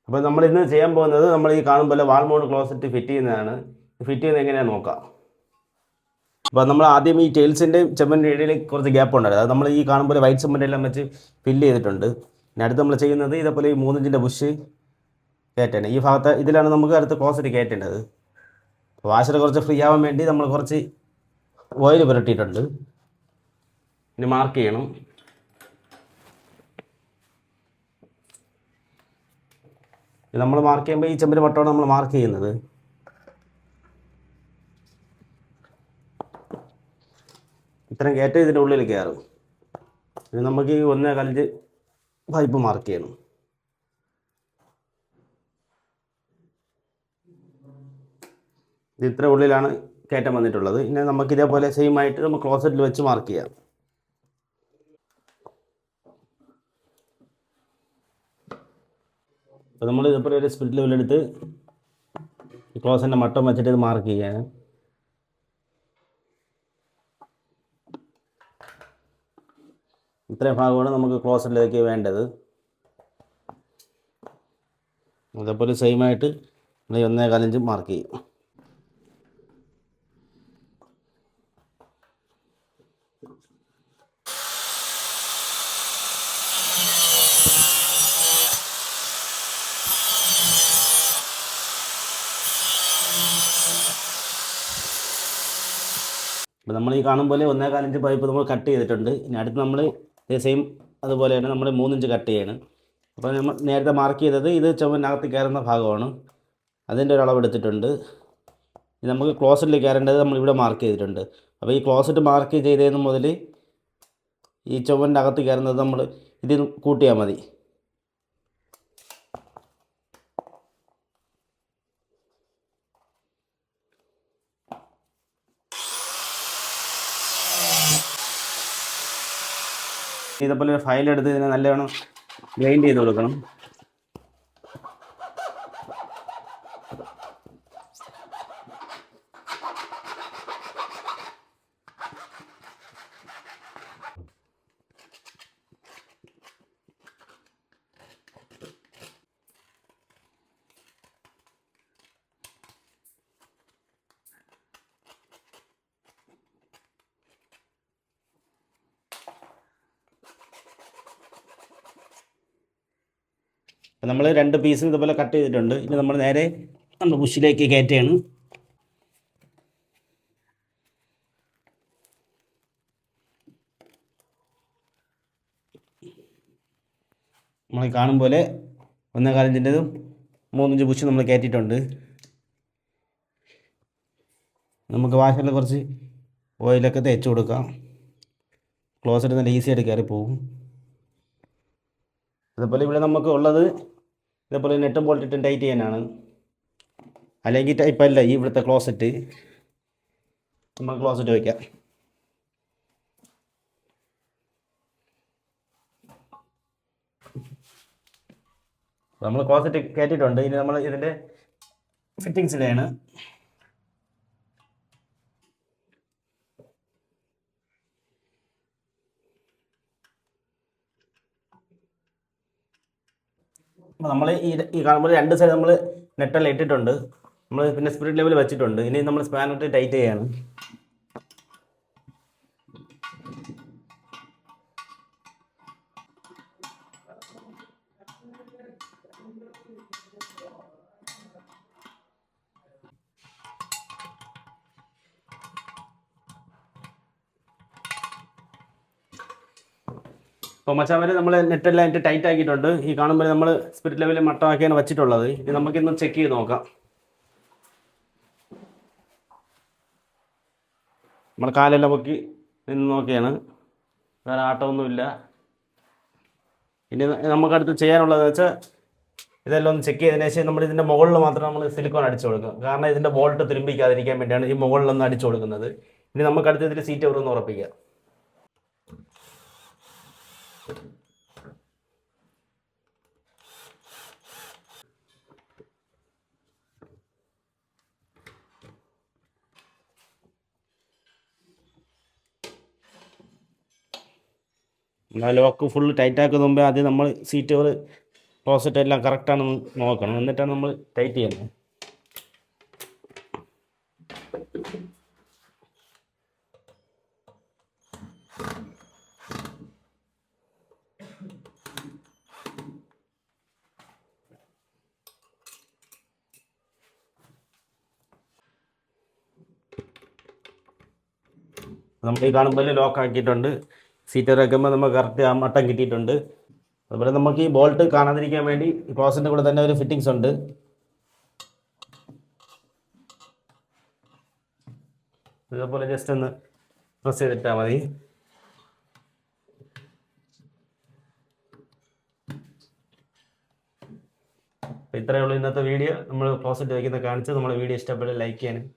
അപ്പോൾ നമ്മൾ ഇന്ന് ചെയ്യാൻ പോകുന്നത് നമ്മൾ ഈ കാണുമ്പോൾ വാൾ മൗണ്ട് ക്ലോസറ്റ് ഫിറ്റ് ചെയ്യുന്നതാണ്. ഫിറ്റ് ചെയ്യുന്നത് എങ്ങനെയാണെന്ന് നോക്കാം. അപ്പോൾ നമ്മൾ ആദ്യം ഈ ടൈൽസിൻ്റെയും ചെമ്മൻ്റെ ഇടയിൽ കുറച്ച് ഗ്യാപ്പ് ഉണ്ടായിരുന്നു. അത് നമ്മൾ ഈ കാണുമ്പോൾ വൈറ്റ് സിമെൻ്റ് എല്ലാം വെച്ച് ഫില്ല് ചെയ്തിട്ടുണ്ട്. ഇനി അടുത്ത് നമ്മൾ ചെയ്യുന്നത് ഇതേപോലെ ഈ 3 ഇഞ്ചിൻ്റെ ബുഷ് കയറ്റണം. ഈ ഭാഗത്ത് ഇതിലാണ് നമുക്ക് അടുത്ത് ക്ലോസറ്റ് കയറ്റേണ്ടത്. വാഷർ കുറച്ച് ഫ്രീ ആവാൻ വേണ്ടി നമ്മൾ കുറച്ച് ഓയിൽ പുരട്ടിയിട്ടുണ്ട്. ഇനി മാർക്ക് ചെയ്യണം. നമ്മൾ മാർക്ക് ചെയ്യുമ്പോൾ ഈ ചെമ്പിന് വട്ടമാണ് നമ്മൾ മാർക്ക് ചെയ്യുന്നത്. ഇത്രയും കയറ്റം ഇതിൻ്റെ ഉള്ളിൽ കയറും. ഇനി നമുക്ക് ഈ 1.5 പൈപ്പ് മാർക്ക് ചെയ്യണം. ഇത് ഇത്ര ഉള്ളിലാണ് കയറ്റം വന്നിട്ടുള്ളത്. ഇനി നമുക്ക് ഇതേപോലെ സെയിം ആയിട്ട് നമുക്ക് ക്ലോസറ്റിൽ വെച്ച് മാർക്ക് ചെയ്യാം. അപ്പോൾ നമ്മൾ ഇതേപോലെ ഒരു സ്പിരിറ്റ് ലെവലെടുത്ത് ഈ ക്ലോസറ്റിൻ്റെ മട്ടം വെച്ചിട്ട് ഇത് മാർക്ക് ചെയ്യാൻ. ഇത്രയും ഭാഗമാണ് നമുക്ക് ക്ലോസറ്റിലേക്ക് വേണ്ടത്. അതേപോലെ സെയിം ആയിട്ട് 1.25 ഇഞ്ച് മാർക്ക് ചെയ്യും. അപ്പോൾ നമ്മൾ ഈ കാണും പോലെ 1.25 ഇഞ്ച് പൈപ്പ് നമ്മൾ കട്ട് ചെയ്തിട്ടുണ്ട്. ഇനി അടുത്ത് നമ്മൾ സെയിം അതുപോലെ തന്നെ നമ്മൾ 3 ഇഞ്ച് കട്ട് ചെയ്യണം. അപ്പോൾ നമ്മൾ നേരത്തെ മാർക്ക് ചെയ്തത് ഇത് ചുവനകത്ത് കയറുന്ന ഭാഗമാണ്. അതിൻ്റെ ഒരു അളവ് എടുത്തിട്ടുണ്ട്. ഇത് നമുക്ക് ക്ലോസറ്റിൽ കയറേണ്ടത് നമ്മളിവിടെ മാർക്ക് ചെയ്തിട്ടുണ്ട്. അപ്പോൾ ഈ ക്ലോസറ്റ് മാർക്ക് ചെയ്തതിന് മുതൽ ഈ ചുവൻ്റെ അകത്ത് കയറുന്നത് നമ്മൾ ഇതിൽ കൂട്ടിയാൽ മതി. ഇതേപോലെ ഒരു ഫയൽ എടുത്ത് ഇതിനെ നല്ലവണ്ണം ഗ്രൈൻഡ് ചെയ്ത് കൊടുക്കണം. അപ്പോൾ നമ്മൾ 2 പീസും ഇതുപോലെ കട്ട് ചെയ്തിട്ടുണ്ട്. ഇനി നമ്മൾ നേരെ നമ്മൾ ബുഷിലേക്ക് കയറ്റുകയാണ്. നമ്മൾ കാണും പോലെ 1.25 ഇഞ്ചിൻ്റെതും 3 ഇഞ്ച് ബുഷ് നമ്മൾ കയറ്റിയിട്ടുണ്ട്. നമുക്ക് വാഷറിൽ കുറച്ച് ഓയിലൊക്കെ തേച്ച് കൊടുക്കാം. ക്ലോസറ്റ് നല്ല ഈസി ആയിട്ട് കയറി പോകും. അതുപോലെ ഇവിടെ നമുക്ക് ഉള്ളത് ഇതേപോലെ നെട്ടും ബോൾട്ടിട്ടും ടൈറ്റ് ചെയ്യാനാണ്. അല്ലെങ്കിൽ ടൈപ്പല്ല ഈ ഇവിടുത്തെ ക്ലോസറ്റ്. നമുക്ക് ക്ലോസറ്റ് വയ്ക്കാം. നമ്മൾ ക്ലോസറ്റ് കയറ്റിയിട്ടുണ്ട്. ഇനി നമ്മൾ ഇതിൻ്റെ ഫിറ്റിങ്സിലാണ്. അപ്പോൾ നമ്മൾ ഈ കാണുമ്പോൾ 2 സൈഡ് നമ്മൾ നെട്ടെല്ലാം ഇട്ടിട്ടുണ്ട്. നമ്മൾ പിന്നെ സ്പിരിറ്റ് ലെവൽ വെച്ചിട്ടുണ്ട്. ഇനി നമ്മൾ സ്പാനിട്ട് ടൈറ്റ് ചെയ്യാണ്. അപ്പോൾ മച്ചാമാരെ നമ്മൾ നെറ്റെല്ലാം ആയിട്ട് ടൈറ്റ് ആക്കിയിട്ടുണ്ട്. ഈ കാണുമ്പോൾ നമ്മൾ സ്പിരിറ്റ് ലെവലിൽ മട്ടമാക്കിയാണ് വെച്ചിട്ടുള്ളത്. ഇനി നമുക്കിന്ന് ചെക്ക് ചെയ്ത് നോക്കാം. നമ്മൾ കാലെല്ലാം പൊക്കി നിന്ന് നോക്കിയാണ്. വേറെ ആട്ടമൊന്നുമില്ല. ഇനി നമുക്കടുത്ത് ചെയ്യാനുള്ളതെന്ന് വെച്ചാൽ ഇതെല്ലാം ഒന്ന് ചെക്ക് ചെയ്തതിനു ശേഷം നമ്മൾ ഇതിൻ്റെ മുകളിൽ മാത്രം നമ്മൾ സിലിക്കോൺ അടിച്ചു കൊടുക്കും. കാരണം ഇതിൻ്റെ ബോൾട്ട് തിരുമ്പിക്കാതിരിക്കാൻ വേണ്ടിയാണ് ഈ മുകളിലൊന്ന് അടിച്ചു കൊടുക്കുന്നത്. ഇനി നമുക്കടുത്ത് ഇതിൽ സീറ്റ് എവിടെയൊന്ന് ഉറപ്പിക്കാം. ലോക്ക് ഫുൾ ടൈറ്റ് ആക്കുന്ന മുമ്പേ ആദ്യം നമ്മൾ സീറ്റ് കവർ ക്ലോസറ്റ് എല്ലാം കറക്റ്റാണെന്ന് നോക്കണം, എന്നിട്ടാണ് നമ്മൾ ടൈറ്റ് ചെയ്യുന്നത്. നമ്മൾ ഈ കാണുമ്പോൾ ലോക്ക് ആക്കിയിട്ടുണ്ട്. സീറ്റ് ഇറക്കുമ്പോൾ നമുക്ക് കറക്റ്റ് ആ മട്ടം കിട്ടിയിട്ടുണ്ട്. അതുപോലെ നമുക്ക് ഈ ബോൾട്ട് കാണാതിരിക്കാൻ വേണ്ടി ക്ലോസിൻ്റെ കൂടെ തന്നെ ഒരു ഫിറ്റിങ്സ് ഉണ്ട്. ഇതേപോലെ ജസ്റ്റ് ഒന്ന് പ്രസ് ചെയ്തിട്ടാൽ മതി. അപ്പോൾ ഇത്രയേ ഉള്ളൂ ഇന്നത്തെ വീഡിയോ. നമ്മൾ ക്ലോസറ്റ് വയ്ക്കുന്ന കാണിച്ച് നമ്മളെ വീഡിയോ ഇഷ്ടപ്പെട്ട് ലൈക്ക് ചെയ്യാനും